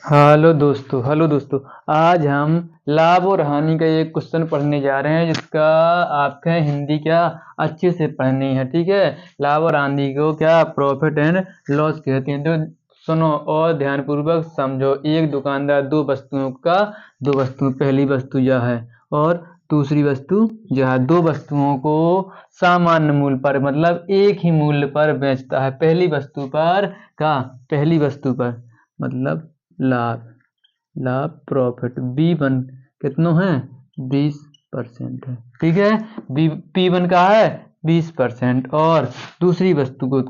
Hello दोस्तों। आज हम लाभ और हानि का एक क्वेश्चन पढ़ने जा रहे हैं जिसका आपके हिंदी क्या अच्छे से पढ़नी है। ठीक है। लाभ और हानि को क्या प्रॉफिट एंड लॉस कहते हैं। तो सुनो और ध्यानपूर्वक समझो। एक दुकानदार दो वस्तुओं पहली वस्तु यह है और दूसरी वस्तु यह है। दो वस्तुओं को सामान्य मूल्य पर मतलब एक ही मूल्य पर बेचता है। पहली वस्तु पर मतलब लाभ प्रॉफिट B1 कितनो है 20% है। ठीक है। P1 का है 20% और दूसरी वस्तु को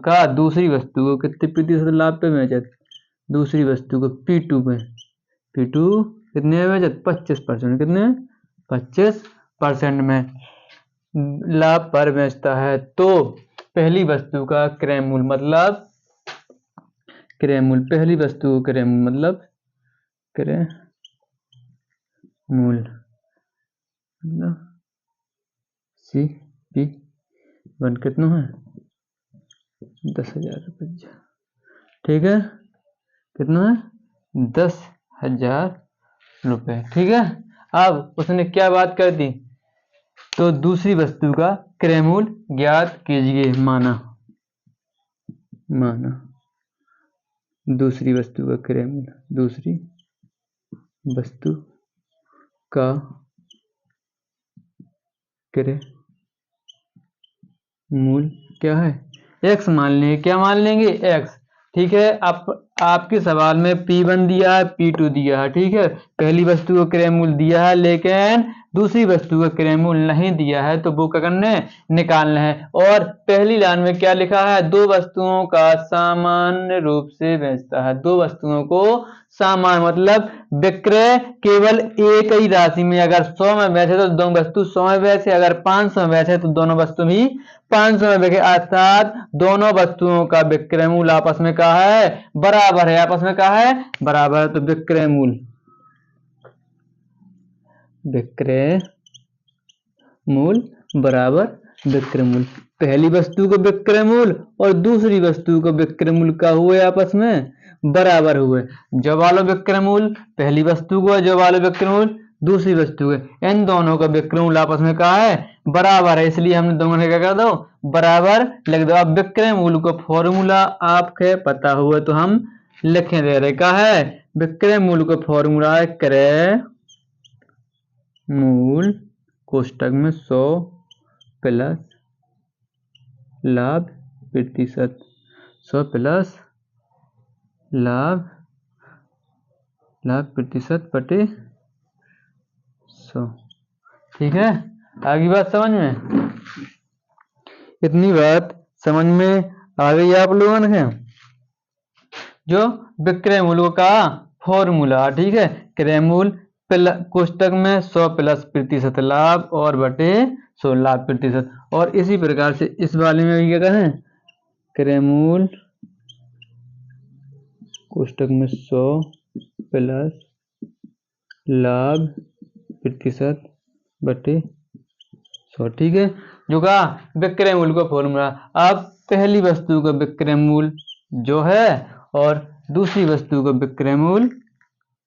कितने प्रतिशत लाभ पे बेचत। दूसरी वस्तु को P2 कितने में बेचत 25%। कितने 25% में लाभ पर बेचता है। तो पहली वस्तु का क्रय मूल्य मतलब पहली वस्तु को क्रय मूल्य मतलब क्रय मूल्य CP1 कितना है 10,000 रुपये। ठीक है। कितना है 10,000 रुपये। ठीक है। अब उसने क्या बात कर दी, तो दूसरी वस्तु का क्रय मूल्य ज्ञात कीजिए। माना दूसरी वस्तु का क्रय मूल्य, दूसरी वस्तु का क्रय मूल्य क्या है X मान लेंगे। क्या मान लेंगे X। ठीक है। आपके सवाल में P1 दिया है P2 दिया है। ठीक है। पहली वस्तु को क्रय मूल्य दिया है लेकिन दूसरी वस्तु का क्रय मूल्य नहीं दिया है, तो वो क्या करना है निकालना है। और पहली लाइन में क्या लिखा है, दो वस्तुओं का सामान्य रूप से बेचता है। दो वस्तुओं को सामान्य मतलब विक्रय केवल एक ही राशि में। अगर 100 में बेचे तो दोनों वस्तु 100 में बेचे, अगर 500 में बेचे तो दोनों वस्तु भी 500 में बिके। अर्थात दोनों वस्तुओं का विक्रय मूल्य आपस में क्या है बराबर है। आपस में क्या है बराबर है। तो विक्रय मूल्य बराबर विक्रय मूल्य। पहली वस्तु को विक्रय मूल्य और दूसरी वस्तु को विक्रय मूल्य का हुए आपस में बराबर हुए। जो वाला विक्रय मूल्य पहली वस्तु को है, जो वाला विक्रय मूल्य दूसरी वस्तु है, इन दोनों का विक्रय मूल्य आपस में क्या है बराबर है। इसलिए हमने दोनों ने क्या कर दो बराबर लिख दो। अब विक्रय मूल्य को फॉर्मूला आपके पता हुआ तो हम लिखे दे रहे। क्या है विक्रय मूल्य का फॉर्मूला है क्रय मूल्य कोष्टक में 100 प्लस लाभ प्रतिशत। 100 प्लस लाभ प्रतिशत बटे 100। ठीक है। आगे बात समझ में, इतनी बात समझ में आ गई आप लोगों ने। जो विक्रय मूल्य का फॉर्मूला। ठीक है। क्रय मूल्य कोष्टक में 100 प्लस प्रतिशत लाभ और बटे 100 लाभ प्रतिशत। और इसी प्रकार से इस वाले में भी क्या करें क्रय मूल्य कोष्टक में 100 प्लस लाभ प्रतिशत बटे 100। ठीक है। जो का विक्रय मूल्य का फॉर्मूला। अब पहली वस्तु का विक्रय मूल्य जो है और दूसरी वस्तु का विक्रय मूल्य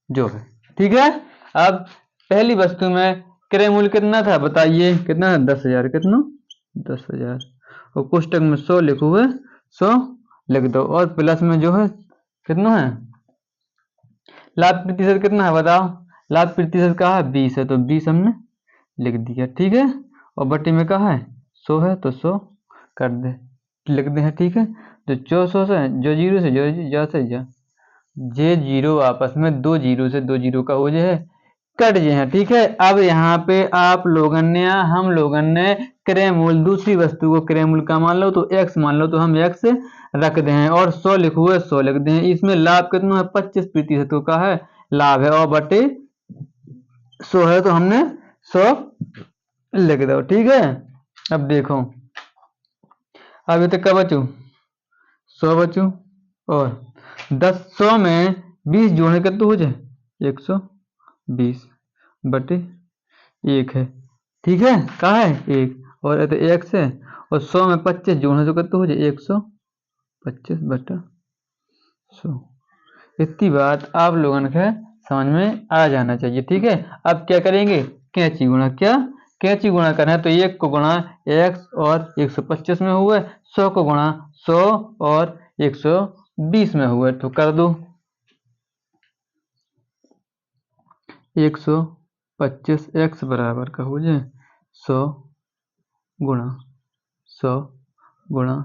जो है। ठीक है। अब पहली वस्तु में क्रय मूल्य कितना था बताइए। कितना है 10,000। कितना 10,000 और कोष्टक में 100 लिखो है 100 लिख दो। और प्लस में जो है कितना है लाभ प्रतिशत कितना है बताओ। लाभ प्रतिशत का है 20 है तो 20 हमने लिख दिया। ठीक है। और बटे में कहा है 100 है तो 100 कर दे लिख दे। ठीक है। तो 400 से जो जीरो से जो जे जीरो आपस में दो जीरो से दो जीरो का हो जाए कट जाए। ठीक है। अब यहाँ पे हम लोगन ने क्रय मूल्य दूसरी वस्तु को क्रय मूल्य का मान लो तो x मान लो तो हम x रख दे हैं और 100 लिखो है 100 लिख दे हैं। इसमें लाभ कितना है 25% का है लाभ है और बटे 100 है तो हमने 100 लिख दो। ठीक है। अब देखो अभी तक का बचू 100 बचू और 100 में 20 जोड़ने का तो हो जाए 120 बटे 1 है। ठीक है। कहा है 1 और तो x है और 100 में 25 जोड़ने तो कितना हो जाए 125 बटा 100। इतनी बात आप लोगों के समझ में आ जाना चाहिए। ठीक है, अब क्या करेंगे, कैंची गुणा, क्या कैंची गुणा करना है तो 1 को गुणा x और 125 में हुआ, 100 को गुणा 100 और 120 में हुआ, तो कर दो। 125 x बराबर का हो जाए 100 गुणा 100 गुणा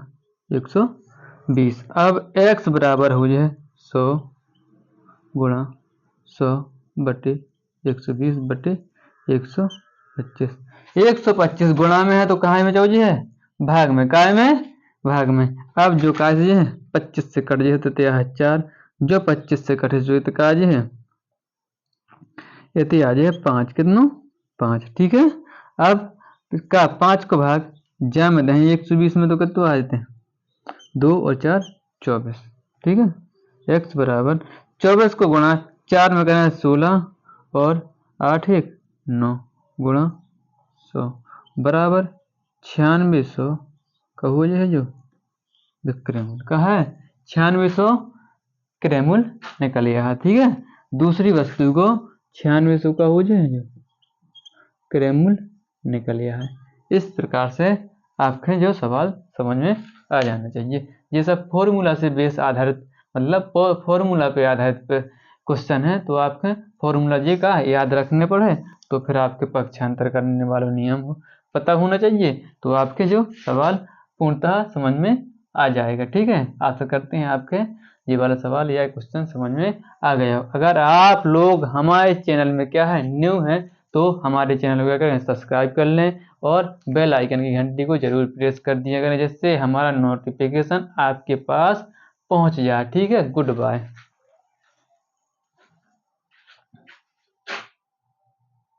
120। अब x बराबर हो जाए 100 गुणा 100 बटे 120 बटे 125। 125 गुणा में है तो कहाँ में जाओ है, भाग में, काय में, भाग में। अब जो काज है 25 से कट जाए तो तेरा है 4, जो 25 से कटे जो तो काज है ये आ जाए 5, कितना 5। ठीक है, अब का 5 को भाग जा में दें 120 में तो कितना आ जाते हैं 2 और 4 24। ठीक है, x बराबर 24 को गुणा 4 में करना है 16 और 8 1 9 गुणा 100 बराबर 9600 का हो जाए जो विक्रयमूल का है 9600 क्रयमूल निकल गया। ठीक है, दूसरी वस्तु को 9600 का हो जाए जो क्रयमूल निकल गया है। इस प्रकार से आपके जो सवाल समझ में आ जाना चाहिए। ये सब फॉर्मूला से बेस आधारित, मतलब फॉर्मूला पे आधारित क्वेश्चन है, तो आपके फॉर्मूला जी का याद रखने पड़े तो फिर आपके पक्षांतर करने वाला नियम पता होना चाहिए, तो आपके जो सवाल पूर्णतः समझ में आ जाएगा। ठीक है, आशा करते हैं आपके ये वाला सवाल या क्वेश्चन समझ में आ गया। अगर आप लोग हमारे चैनल में क्या है न्यू है तो हमारे चैनल को क्या करें, सब्सक्राइब कर लें और बेल आइकन की घंटी को जरूर प्रेस कर दिया करें, जिससे हमारा नोटिफिकेशन आपके पास पहुंच जाए। ठीक है, गुड बाय।